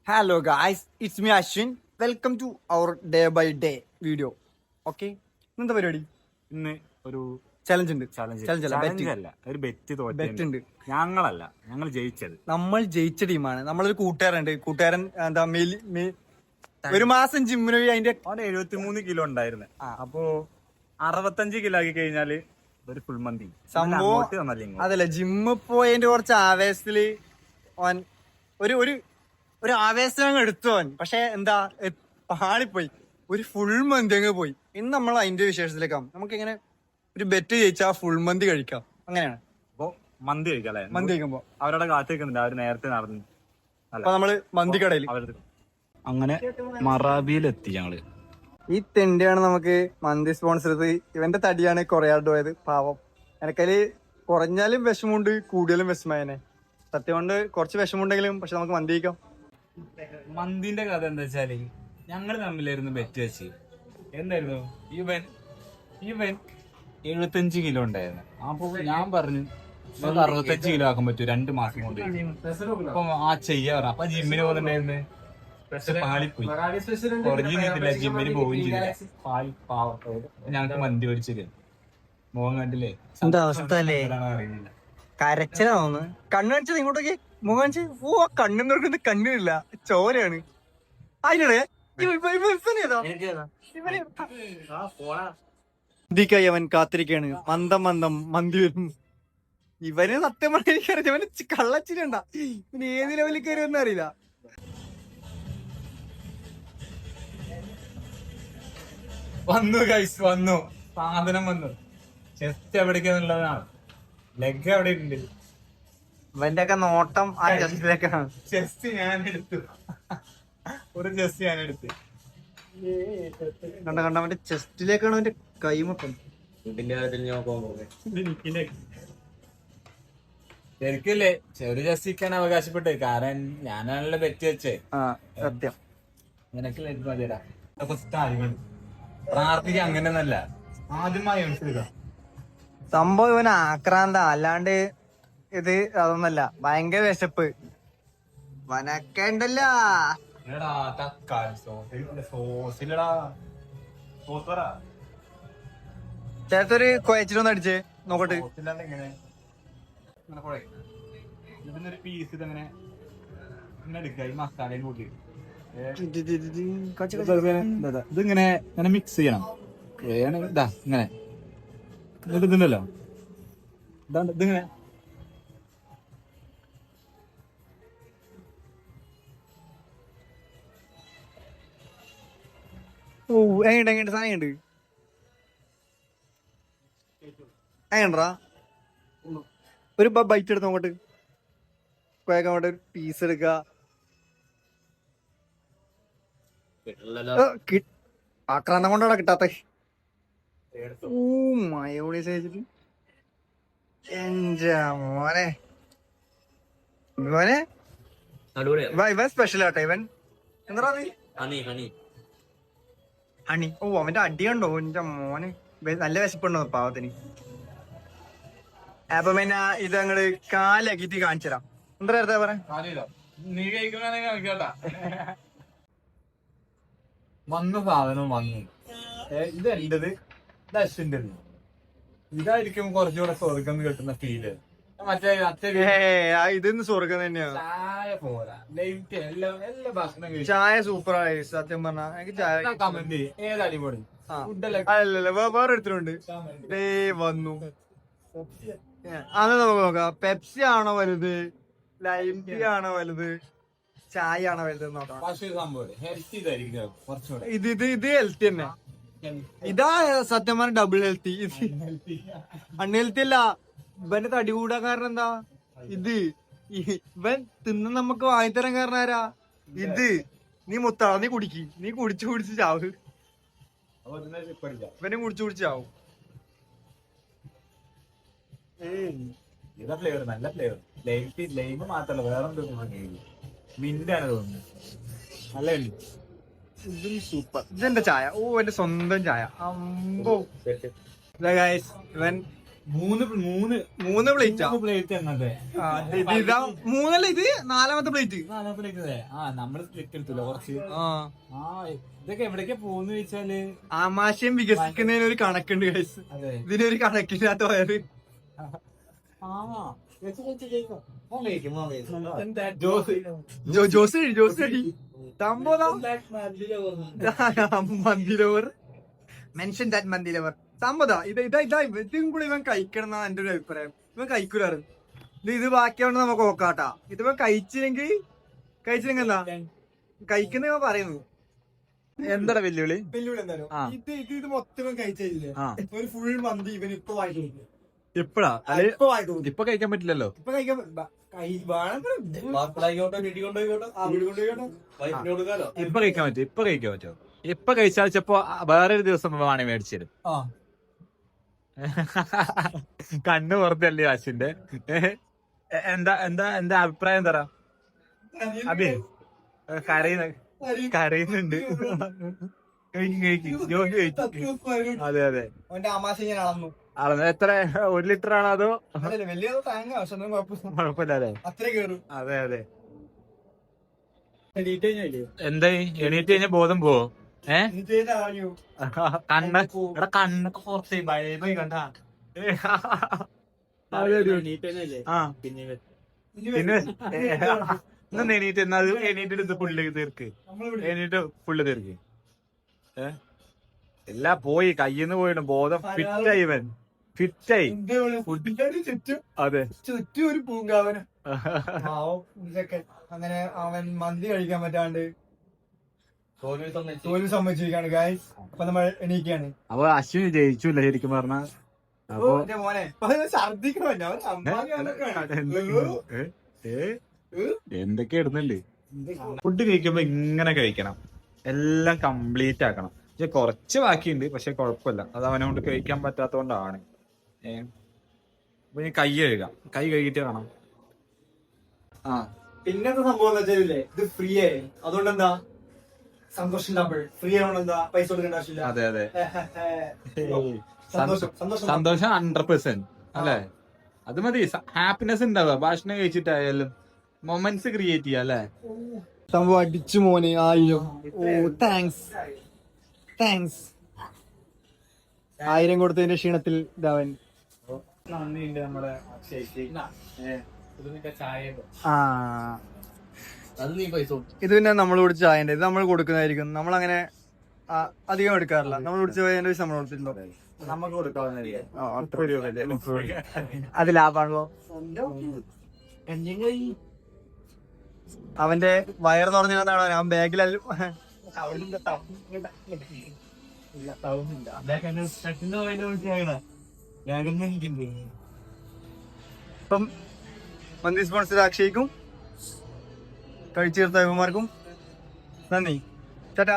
Hello guys, it's me Ashwin. Welcome to our day by day video. Okay? എന്താ പരിപാടി? ഇന്ന് ഒരു challenge ഉണ്ട്. ചലഞ്ച് അല്ല, ഒരു ബെറ്റ് ഉണ്ട്. ഞങ്ങൾ ജയിച്ചത്. നമ്മൾ ജയിച്ച ടീമാണ്. നമ്മളൊരു കൂട്ടുകാരൻ എന്താ ഒരു മാസം ജിമ്മിന് പോയി അതിന്റെ 73 കിലോ ഉണ്ടായിരുന്നു. അപ്പോ 65 കിലോ ആക്കി കഴിഞ്ഞാല് ഒരു ഫുൾ മന്തി സംഭവം. അതല്ല, ജിമ്മിൽ പോയതിന്റെ കുറച്ച് ആവേശത്തില് ഓൻ ഒരു ആവേശം എടുത്തോൻ. പക്ഷെ എന്താ പാളിപ്പോയി, ഒരു ഫുൾ മന്തി അങ്ങ് പോയി. ഇന്ന് നമ്മൾ അതിന്റെ വിശേഷത്തിലേക്കാവും. നമുക്ക് ഇങ്ങനെ ഒരു ബെറ്റ് ജയിച്ചാൽ ഫുൾ മന്തി കഴിക്കാം, അങ്ങനെയാണ്. അപ്പൊ മന്തി കഴിക്കാം. മന്തി കഴിക്കുമ്പോ അവരുടെ കാത്തിരിക്കുന്നുണ്ട്, അവര് നേരത്തെ നടന്നു. അപ്പൊ നമ്മള് മന്തി കടയിൽ അങ്ങനെ മറാബിയിലെത്തി ഞങ്ങള്. ഈ തെണ്ടിയാണ് നമുക്ക് മന്തി സ്പോൺസർ ചെയ്ത്. ഇവന്റെ തടിയാണ് കുറയാണ്ട് പോയത്, പാവം. എനക്കതില് കുറഞ്ഞാലും വിഷമുണ്ട്, കൂടിയാലും വിഷമായനെ. സത്യം കൊണ്ട് കുറച്ച് വിഷമുണ്ടെങ്കിലും പക്ഷെ നമുക്ക് മന്തി കഴിക്കാം. മന്തിന്റെ കഥ എന്താ വെച്ചാല്, ഞങ്ങള് തമ്മിലായിരുന്നു ബെറ്റ് വെച്ച്. എന്തായിരുന്നു, ഇവൻ 75 കിലോ ഉണ്ടായിരുന്നു. അപ്പൊ ഞാൻ പറഞ്ഞു 65 കിലോ ആക്കാൻ പറ്റും 2 മാസം കൊണ്ട്. അപ്പൊ ചെയ്യാറ്. അപ്പൊ ജിമ്മിന് പോകുന്നുണ്ടായിരുന്നു. പാളിപ്പോയി, കുറഞ്ഞില്ല, ജിമ്മിന് പോവുകയും ചെയ്തില്ല. ഞങ്ങൾക്ക് മന്തി മേടിച്ചില്ല. മോഹൻ കണ്ടില്ലേ എന്താ അവസ്ഥ അല്ലേ? അറിയുന്നില്ല, കരച്ചിലാവുന്നു. കണ്ണ് കാണിച്ചത് ഇങ്ങോട്ടേക്ക് മുഖം കാണിച്ച്. ആ കണ്ണെന്ന് നോക്കുന്നത് കണ്ണിനില്ല, ചോരയാണ്. അതിനിടെ മന്തിക്കായി അവൻ കാത്തിരിക്കാണ്. മന്ദം മന്തി വരും. ഇവന് സത്യം പറഞ്ഞാൽ ഇവന് കള്ളച്ചിരിണ്ട. ഇവന് ഏത് ലെവലിൽ കയറിയൊന്നും അറിയില്ല. വന്നു സാധനം വന്നു. ചെസ്റ്റ് എവിടേക്കാന്നുള്ളതാണ്, ലെഗ് എവിടെ ഉണ്ട്. ഇവന്റെ ഒക്കെ നോട്ടം ആ ചെസ്റ്റിലേക്കാണ്. ചെസ്റ്റ് ഞാൻ എടുത്തു, ഒരു ചെസ്റ്റ് ഞാൻ എടുത്തു. കണ്ട അവന്റെ ചെസ്റ്റിലേക്കാണ് അവന്റെ കൈമുട്ടം. ശരിക്കല്ലേ ഒരു ചെസ്റ്റിക്കാൻ അവകാശപ്പെട്ടേ, കാരണം ഞാനാണല്ലോ ബെറ്റ് വെച്ചേ. സത്യം. നിനക്ക് ലെഗ് മതിയടാ. പ്രാർത്ഥിക്ക, അങ്ങനെയൊന്നല്ല, ആദ്യമായി മനസ്സിലാക്കാം. സംഭവം ഇവൻ ആക്രാന്ത, അല്ലാണ്ട് ഇത് അതൊന്നല്ല. ഭയങ്കര വിശപ്പ് വനക്കണ്ടല്ല. ചേർത്തൊരു കുഴച്ചിട്ടൊന്ന് അടിച്ചേ നോക്കട്ടെ. ഇതിനൊരു പീസ് ഇതങ്ങനെ എടുക്കുക, ഈ മസാലയിൽ കൂട്ടി ഇതിങ്ങനെ ഇങ്ങനെ മിക്സ് ചെയ്യണം. ഇതാ ഇങ്ങനെ ഇതുണ്ടല്ലോ, ഇതാണ്ട് ഇതിങ്ങനെ. ഓ എങ്ങോട്ട് സാധനം ഉണ്ട്. എങ്ങണ്ടാ ഒരു ബൈറ്റ് എടുത്ത് നോക്കട്ട്. കുഴക്കാൻ വേണ്ട ഒരു പീസ് എടുക്ക. ആക്രാന്തം കൊണ്ടാണ് കിട്ടാത്ത. ഓ മയോണീസ് കഴിച്ചിട്ട് എന്റെ മോനെ. ഇവൻ സ്പെഷ്യൽ ആട്ടെ. ഇവൻ എന്താ ഹണി. ഓ അവന്റെ അടി കണ്ടോ എന്റെ മോനെ. നല്ല വിശപ്പുണ്ടോ പാവത്തിന്. അപ്പൊ പിന്നെ ഇത് അങ്ങട് കാലാക്കിട്ട് കാണിച്ചു തരാം. എന്താ പറയാ, നീ കഴിക്കണ വന്ന സാധനം വന്നു. ഇത് എന്റത്, ഇത് അശ്വിന്റെ. ഇതായിരിക്കും കുറച്ചുകൂടെ സ്വർഗം കിട്ടുന്ന ഫീല്. മറ്റേ ഇതൊന്ന് സ്വർഗം തന്നെയാണ്. ചായ പോരാ, എല്ലാ ഭക്ഷണം ചായ സൂപ്പറായി സത്യം പറഞ്ഞാ. എനിക്ക് ചായ കമന്റ് ഏത് അടിപൊളി. അല്ലല്ല വേറെ എടുത്തിട്ടുണ്ട്. വന്നു അത് നമുക്ക് നോക്കാം. പെപ്സി ആണോ വലുത്, ലൈം ടീ ആണോ വലുത്, ചായ ആണോ വലുത് നോക്കാം. ഇത് ഹെൽത്തി തന്നെ. ഇതാ സത്യം പറഞ്ഞ ഡബിൾ ഹെൽത്തി. അൺഹെൽത്തി അല്ല. ഇവന്റെ തടി കൂടാൻ കാരണം എന്താ? ഇത് ഇവൻ തിന്ന് നമുക്ക് വാങ്ങിത്തരാൻ കാരണം ആരാ? ഇത് നീ മുത്താ, നീ കുടിക്ക്. നീ കുടിച്ച് ചാവ്. ഇവനെ കുടിച്ച് ചാവും. ഇതാ ഫ്ലേവർ, നല്ല ഫ്ലേവർ. ലൈം മാത്രല്ല, വേറെ മിന്റാണ് തോന്നുന്നത്. നല്ല ഇതും സൂപ്പർ. ഇതെന്റെ ചായ. ഓ എന്റെ സ്വന്തം ചായ. അമ്പോ. ഇവൻ മൂന്ന് പ്ലേറ്റാ പ്ലേറ്റ് എണ്ണതെ ഇതാ മൂന്നല്ല ഇത് നാലാമത്തെ പ്ലേറ്റ്. നമ്മള് സ്പ്ലിറ്റ് എടുത്തില്ല കുറച്ച്. ഇതൊക്കെ എവിടേക്കാ പോകുന്ന ചോദിച്ചാല് ആമാശയം വികസിക്കുന്നതിന് ഒരു കണക്കുണ്ട് guys. ഇതിനൊരു കണക്കില്ലാത്ത വയറ്. ജോസ് മന്തിലോവർ മെൻഷൻ ദാറ്റ് മന്തിലോവർ സംഭവം ഇതും കൂടി ഇവൻ കഴിക്കണം എന്നാണ് എന്റെ ഒരു അഭിപ്രായം. ഇവൻ കഴിക്കൂലാറ് ഇത് ബാക്കിയാവണ്ട് നമുക്ക് നോക്കാട്ടാ. ഇതിപ്പോ കഴിച്ചില്ലെങ്കിൽ എന്താ കഴിക്കുന്ന ഇവൻ പറയുന്നു. എന്താ വെല്ലുവിളി എന്തായാലും ഇത് മൊത്തം കഴിച്ചില്ലേ ഒരു ഫുൾ മന്തി ഇവൻ ഇപ്പൊ വായിക്കും. ഇപ്പഴാ ഇപ്പൊ കഴിക്കാൻ പറ്റില്ലല്ലോ. ഇപ്പൊ കഴിക്കാൻ ഇപ്പൊ കഴിക്കാൻ പറ്റുമോ? ഇപ്പൊ കഴിച്ചാൽ ചിലപ്പോ വേറൊരു ദിവസം വേണേ മേടിച്ചിരും. കണ്ണ് പുറത്തല്ലേ അശ്വിന്റെ. എന്താ അഭിപ്രായം തരാ? അതെ കരയുന്നുണ്ട്. അതെ അവന്റെ ആമാശ ഞാൻ അളന്നു. എത്ര 1 ലിറ്റർ ആണോ അതോ വലിയ ടാങ്ക് ആവശ്യം കുഴപ്പമില്ല അല്ലേ? അത്ര കേറും. അതെ എന്തായി എണീറ്റ് കഴിഞ്ഞാൽ ബോധം പോവോ? കണ്ണൊക്കെ പുറത്ത് ബൈ കണ്ട. പിന്നെ എണീറ്റ് ഫുള്ള് തീർക്ക്. എല്ലാം പോയി കയ്യിന്ന് പോയിടും. ബോധം ഫിറ്റായി ഇവൻ ഫിറ്റായി. അതെ ചുറ്റും ഒരു പൂങ്കാവന്. അങ്ങനെ അവൻ മന്തി കഴിക്കാൻ പറ്റാണ്ട് തോൽവി സമ്മതിച്ചിരിക്കാണ് ഗായ്സ്. അപ്പൊ നമ്മൾ എണീക്കാണ്. അപ്പൊ അശ്വിന് ജയിച്ചില്ല ശരിക്കും പറഞ്ഞ. അപ്പൊ മോനെ ഛർദിക്കണോ? എന്തൊക്കെ ഇടുന്നുണ്ട്. ഫുഡ് കഴിക്കുമ്പോ ഇങ്ങനെ കഴിക്കണം, എല്ലാം കംപ്ലീറ്റ് ആക്കണം. പക്ഷെ കുറച്ച് ബാക്കിയുണ്ട്, പക്ഷെ കുഴപ്പമില്ല. അത് അവനെ കൊണ്ട് കഴിക്കാൻ പറ്റാത്തോണ്ടാണ്. അപ്പൊ ഇനി കൈ കഴുകാം. കൈ കഴുകിട്ട് വേണം. പിന്നത്തെ സംഭവം എന്താ വെച്ചാലേ ഇത് ഫ്രീ ആയി. അതുകൊണ്ട് എന്താ സന്തോഷം ഉണ്ടാവുമ്പോൾ ഫ്രീ ആവണം. എന്താ പൈസ കൊടുക്കേണ്ട ആവശ്യമില്ല. അതെ സന്തോഷം 100% അല്ലെ? അത് മതി. ഹാപ്പിനെസ് ഉണ്ടാവുക ഭക്ഷണം കഴിച്ചിട്ടായാലും. മൊമെന്റ്സ് ക്രിയേറ്റ് ചെയ്യാം അല്ലെ? സംഭവം അടിച്ചു മോനെ. ആയിരം. താങ്ക്സ് 1000 കൊടുത്തതിന്റെ ക്ഷീണത്തിൽ ഇതാവൻ. ഇത് പിന്നെ നമ്മൾ കുടിച്ച ചായന്റെ ഇത് നമ്മൾ കൊടുക്കുന്നതായിരിക്കും. നമ്മളങ്ങനെ അധികം എടുക്കാറില്ല. നമ്മൾ കുടിച്ച ചായന്റെ പൈസ നമ്മൾ കൊടുത്തിട്ടുണ്ടോ? നമുക്ക് കൊടുക്കാവുന്നതായിരിക്കും. അത് ലാഭാണല്ലോ. അവന്റെ വയർ നിറഞ്ഞാണോ ഞാൻ ബാഗിലും ഇപ്പം മന്തി സ്പോൺസർ അക്ഷയ്ക്കും കഴിച്ചു തീർത്ത ഇവന്മാർക്കും നന്ദി. ചേട്ടാ.